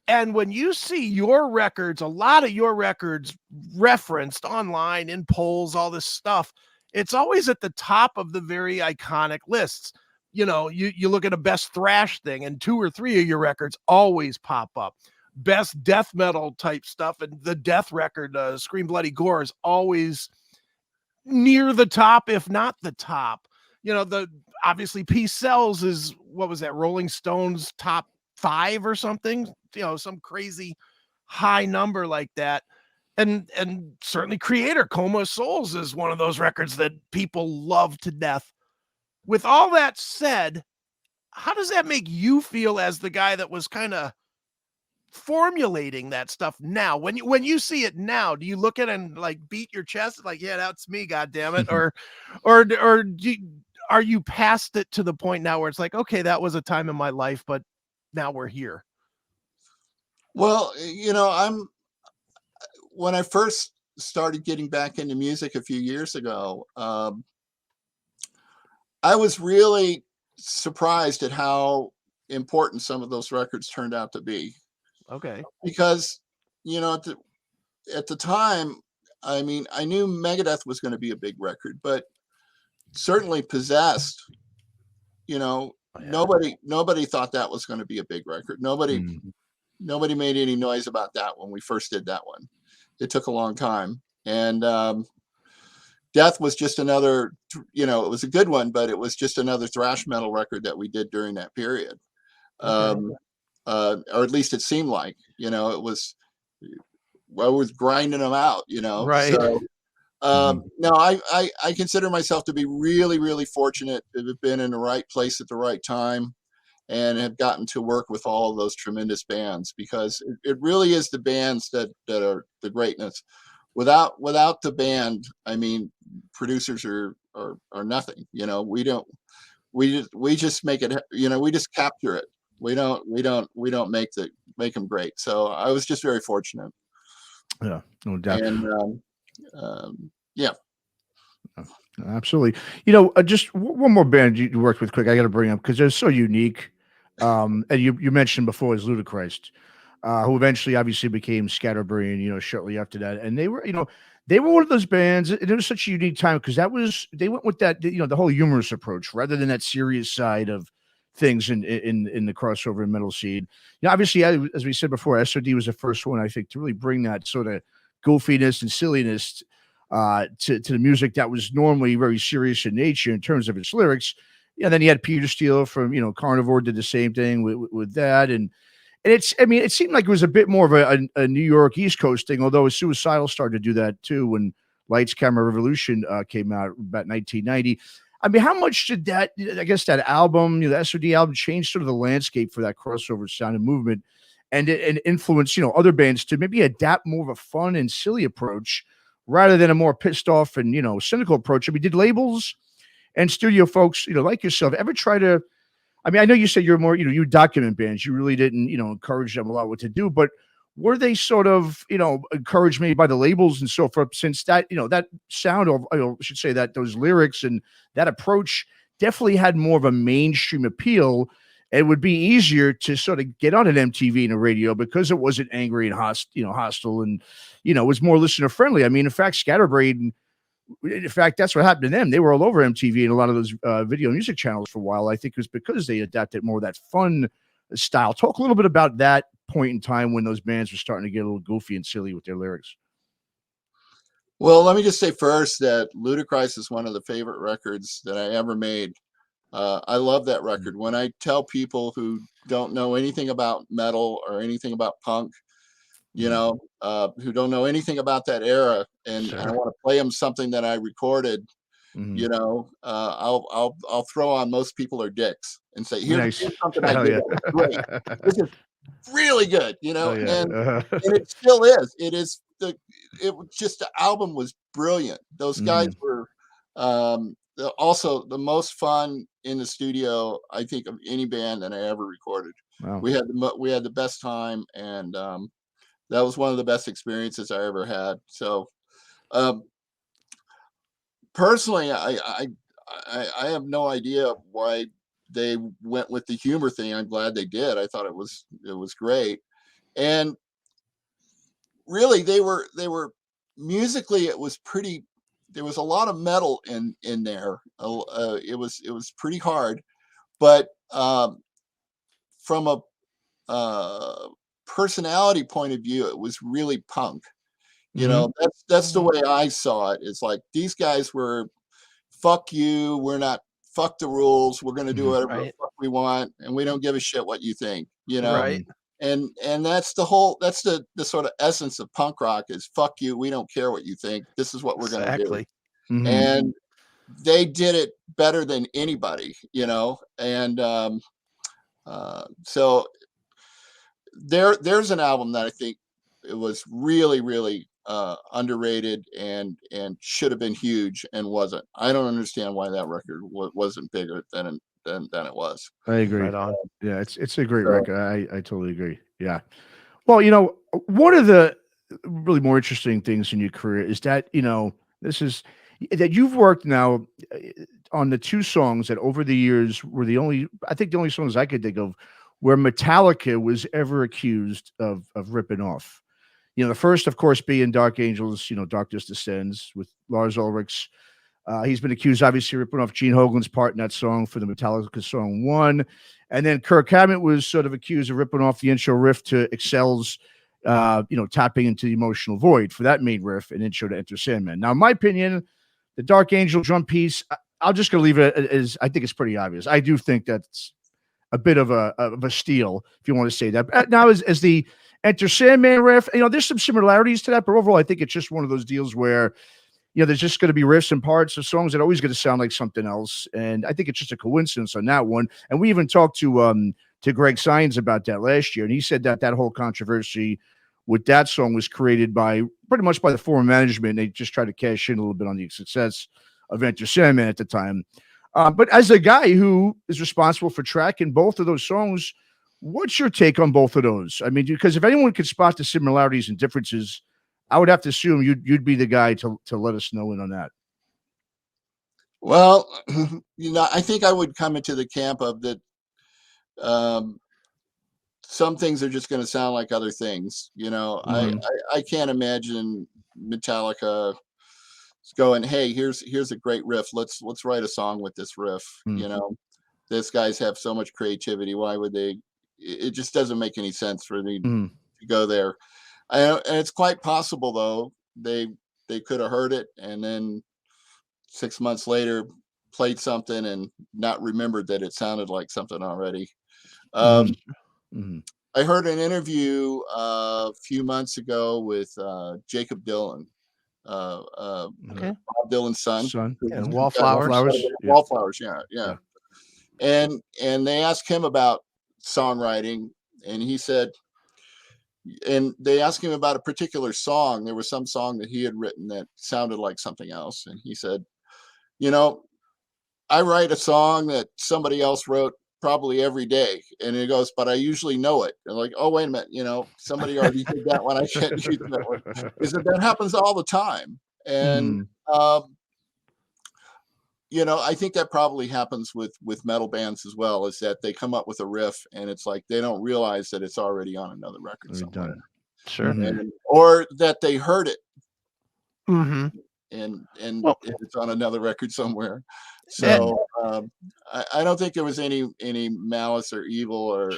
Speaker 3: And when you see your records, a lot of your records referenced online in polls, all this stuff, it's always at the top of the very iconic lists. You look at a best thrash thing and 2 or 3 of your records always pop up. Best death metal type stuff and the death record, Scream Bloody Gore, is always near the top, if not the top. Obviously Peace Sells is, what was that, Rolling Stones top 5 or something, some crazy high number like that. And certainly Creator, Coma of Souls, is one of those records that people love to death. With all that said, how does that make you feel as the guy that was kind of formulating that stuff now? When you see it now, do you look at it and like beat your chest like, yeah, that's me, god damn it? or are you past it to the point now where it's like, okay, that was a time in my life, but now we're here?
Speaker 2: well, when I first started getting back into music a few years ago, I was really surprised at how important some of those records turned out to be.
Speaker 3: Okay.
Speaker 2: Because, at the time, I mean, I knew Megadeth was going to be a big record, but certainly Possessed, nobody thought that was going to be a big record. Nobody made any noise about that when we first did that one. It took a long time. And Death was just another, it was a good one, but it was just another thrash metal record that we did during that period.
Speaker 3: Okay.
Speaker 2: Or at least it seemed like, it was, I was grinding them out,
Speaker 3: Right.
Speaker 2: So, no, I consider myself to be really, really fortunate to have been in the right place at the right time and have gotten to work with all of those tremendous bands, because it really is the bands that are the greatness. Without the band, I mean, producers are nothing. We just make it. We just capture it. We don't make them great. So I was just very fortunate.
Speaker 1: Yeah, no doubt.
Speaker 2: And yeah,
Speaker 1: absolutely. Just one more band you worked with, quick. I got to bring up because they're so unique. And you mentioned before is Ludacris, who eventually obviously became Scatterbrain, shortly after that. And they were one of those bands. It was such a unique time because they went with that, the whole humorous approach rather than that serious side of things in the crossover and metal scene. Obviously, as we said before, SOD was the first one, I think, to really bring that sort of goofiness and silliness to the music that was normally very serious in nature in terms of its lyrics. Then you had Peter Steele from Carnivore did the same thing with that, and it seemed like it was a bit more of a New York East Coast thing, although Suicidal started to do that too when Lights Camera Revolution came out about 1990. I mean, how much did that, I guess, that album, the SOD album, change sort of the landscape for that crossover sound and movement, and influence other bands to maybe adapt more of a fun and silly approach rather than a more pissed off and cynical approach? I mean, did labels and studio folks, like yourself, ever try to, I mean, I know you said you're more, you document bands. You really didn't, encourage them a lot what to do, but were they sort of, encouraged maybe by the labels and so forth, since that, that sound of, I should say that those lyrics and that approach definitely had more of a mainstream appeal. It would be easier to sort of get on an MTV and a radio because it wasn't angry and hostile and, was more listener friendly. I mean, in fact, Scatterbrain, in fact, that's what happened to them. They were all over MTV and a lot of those video music channels for a while. I think it was because they adapted more of that fun style. Talk a little bit about that point in time when those bands were starting to get a little goofy and silly with their lyrics.
Speaker 2: Well, let me just say first that Ludacris is one of the favorite records that I ever made. I love that record. When I tell people who don't know anything about metal or anything about punk, who don't know anything about that era, and I want to play them something that I recorded, I'll throw on Most People Are Dicks and say, here's something I did. Yeah. Great. This is really good, and it still is. The album was brilliant. Those guys were also the most fun in the studio, I think, of any band that I ever recorded. Wow. We had the best time, and that was one of the best experiences I ever had. So, personally, I have no idea why they went with the humor thing. I'm glad they did. I thought it was great, and really they were musically, it was pretty. There was a lot of metal in there. It was pretty hard, but from a personality point of view, it was really punk. That's the way I saw it. It's like these guys were, fuck you, we're not, fuck the rules, we're going to do whatever the fuck we want, and we don't give a shit what you think,
Speaker 3: Right.
Speaker 2: And that's the sort of essence of punk rock is fuck you, we don't care what you think, this is what we're going to do. And they did it better than anybody, and so there's an album that I think it was really, really underrated and should have been huge and wasn't. I don't understand why that record wasn't bigger than it was.
Speaker 1: I agree.
Speaker 3: Right on.
Speaker 1: Yeah, it's a great record. I totally agree. Yeah. Well, one of the really more interesting things in your career is that, this is that you've worked now on the two songs that over the years were the only songs I could think of where Metallica was ever accused of ripping off. The first, of course, being Dark Angels, Darkness Descends with Lars Ulrichs. He's been accused, obviously, of ripping off Gene Hoglan's part in that song for the Metallica song One. And then Kirk Hammett was sort of accused of ripping off the intro riff to Excel's, tapping into the emotional void for that main riff and intro to Enter Sandman. Now, in my opinion, the Dark Angel drum piece, I'm just going to leave it as I think it's pretty obvious. I do think that's a bit of a steal, if you want to say that. Now, as the Enter Sandman riff, there's some similarities to that, but overall, I think it's just one of those deals where, there's just going to be riffs and parts of songs that are always going to sound like something else. And I think it's just a coincidence on that one. And we even talked to Greg Sines about that last year. And he said that whole controversy with that song was created pretty much by the former management. They just tried to cash in a little bit on the success of Enter Sandman at the time. But as a guy who is responsible for tracking both of those songs, what's your take on both of those? I mean, because if anyone could spot the similarities and differences, I would have to assume you'd be the guy to let us know in on that.
Speaker 2: Well, I think I would come into the camp of that. Some things are just going to sound like other things. I can't imagine Metallica going, hey, here's a great riff. Let's write a song with this riff. These guys have so much creativity. Why would they? It just doesn't make any sense for me to go there. And it's quite possible, though, they could have heard it and then 6 months later played something and not remembered that it sounded like something already. I heard an interview a few months ago with Jacob Dylan, Bob Dylan's son.
Speaker 3: And Wallflowers.
Speaker 2: Wallflowers, yeah. And they asked him about songwriting, and he said, and they asked him about a particular song. There was some song that he had written that sounded like something else. And he said, I write a song that somebody else wrote probably every day, and it goes, but I usually know it. And like, oh, wait a minute, somebody already did that one. I can't use that one. Is that happens all the time. And I think that probably happens with metal bands as well, is that they come up with a riff and it's like they don't realize that it's already on another record somewhere.
Speaker 3: Sure.
Speaker 2: Or that they heard it.
Speaker 3: Mm-hmm.
Speaker 2: And it's on another record somewhere. So I don't think there was any malice or evil or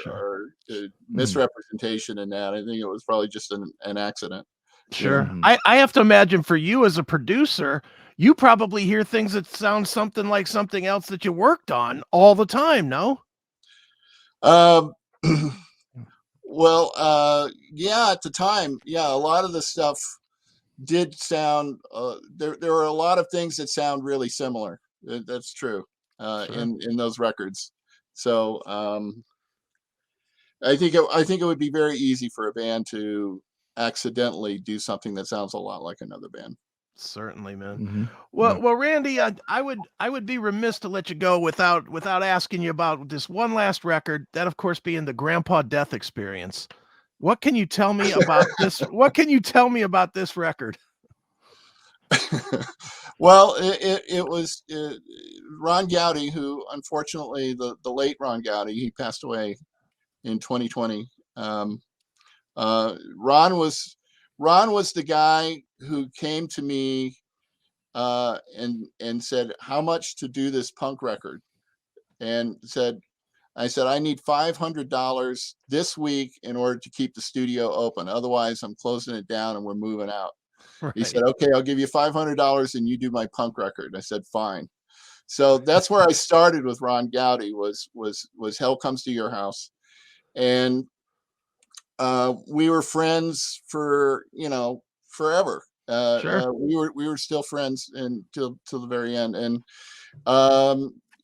Speaker 2: misrepresentation in that. I think it was probably just an accident.
Speaker 3: Sure. I have to imagine for you as a producer, you probably hear things that sound something like something else that you worked on all the time, no?
Speaker 2: Well, yeah, at the time, a lot of the stuff did sound there were a lot of things that sound really similar. That's true. In those records. So I think it would be very easy for a band to accidentally do something that sounds a lot like another band.
Speaker 3: Certainly, man. Well, Randy, I would be remiss to let you go without asking you about this one last record, that of course being the Grandpa Death Experience. What can you tell me about this? What can you tell me about this record?
Speaker 2: Well, it was Ron Gowdy, who unfortunately the late Ron Gowdy, he passed away in 2020. Ron was the guy who came to me and said, how much to do this punk record? And I said, I need $500 this week in order to keep the studio open. Otherwise, I'm closing it down and we're moving out. Right. He said, okay, I'll give you $500 and you do my punk record. I said, fine. So that's where I started with Ron Gowdy was Hell Comes to Your House. And we were friends for, forever.
Speaker 3: Sure.
Speaker 2: We were still friends until the very end. And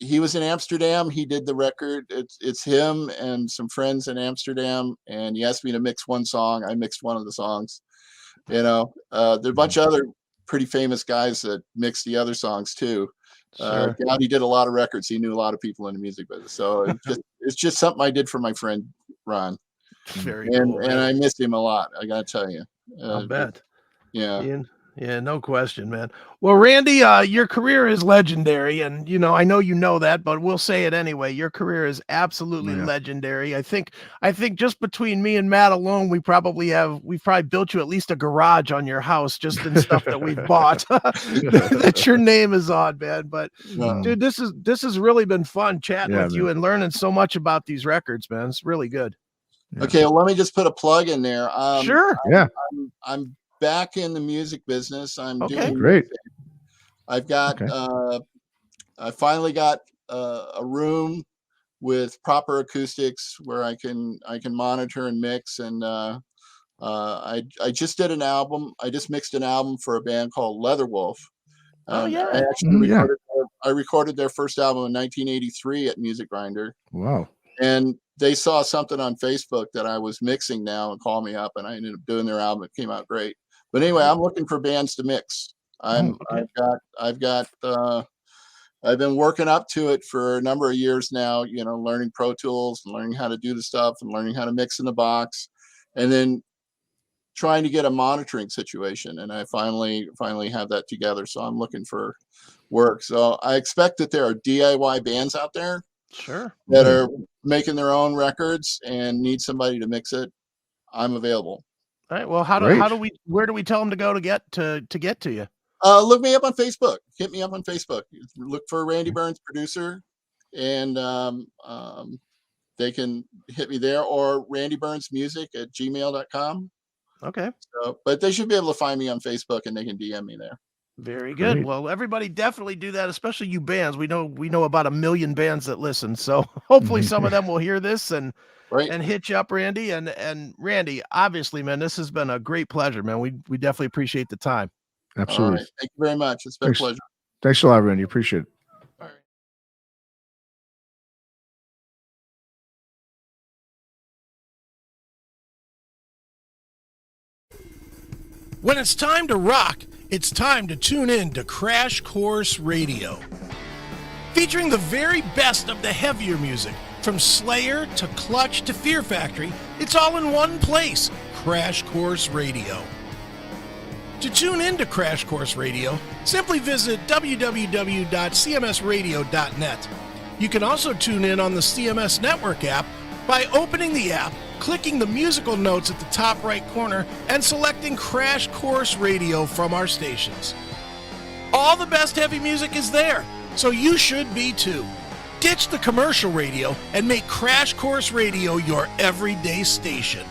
Speaker 2: he was in Amsterdam. He did the record. It's him and some friends in Amsterdam. And he asked me to mix one song. I mixed one of the songs. There are a bunch of other pretty famous guys that mixed the other songs too.
Speaker 3: Sure.
Speaker 2: He did a lot of records. He knew a lot of people in the music business. So it's just something I did for my friend Ron.
Speaker 3: Very cool.
Speaker 2: And I miss him a lot. I gotta tell you.
Speaker 3: I'll bet.
Speaker 2: Yeah.
Speaker 3: Yeah, no question, man. Well, Randy, your career is legendary, and I know you know that, but we'll say it anyway. Your career is absolutely legendary. I think just between me and Matt alone, we've probably built you at least a garage on your house just in stuff that we've bought that your name is on, man. But dude, this has really been fun chatting with you and learning so much about these records, man. It's really good.
Speaker 2: Yeah. Okay, well, let me just put a plug in there.
Speaker 3: Sure.
Speaker 2: I'm back in the music business. I'm doing
Speaker 1: great.
Speaker 2: I've got I finally got a room with proper acoustics where I can monitor and mix. And I just did an album. I just mixed an album for a band called Leatherwolf. I actually recorded their first album in 1983 at Music Grinder.
Speaker 1: Wow.
Speaker 2: And they saw something on Facebook that I was mixing now and called me up, and I ended up doing their album. It came out great. But anyway, I'm looking for bands to mix. I've been working up to it for a number of years now, learning Pro Tools and learning how to do the stuff and learning how to mix in the box, and then trying to get a monitoring situation. And I finally have that together. So I'm looking for work. So I expect that there are DIY bands out there that are making their own records and need somebody to mix it. I'm available.
Speaker 3: All right. Well, where do we tell them to go to get to you?
Speaker 2: Look me up on Facebook. Hit me up on Facebook. Look for Randy Burns Producer, and they can hit me there, or randyburnsmusic@gmail.com.
Speaker 3: Okay.
Speaker 2: So, but they should be able to find me on Facebook, and they can DM me there.
Speaker 3: Very good. Great. Well, everybody definitely do that, especially you bands. We know about 1 million bands that listen. So hopefully some of them will hear this and hit you up, Randy. And Randy, obviously, man, this has been a great pleasure, man. We definitely appreciate the time.
Speaker 1: Absolutely.
Speaker 2: All right. Thank you very much. It's been a pleasure.
Speaker 1: Thanks a lot, Randy. Appreciate it.
Speaker 2: All right.
Speaker 4: When it's time to rock, it's time to tune in to Crash Course Radio. featuring the very best of the heavier music, from Slayer to Clutch to Fear Factory. It's all in one place, Crash Course Radio. To tune in to Crash Course Radio, simply visit www.cmsradio.net. You can also tune in on the CMS Network app by opening the app, clicking the musical notes at the top right corner, and selecting Crash Course Radio from our stations. All the best heavy music is there, so you should be too. Ditch the commercial radio and make Crash Course Radio your everyday station.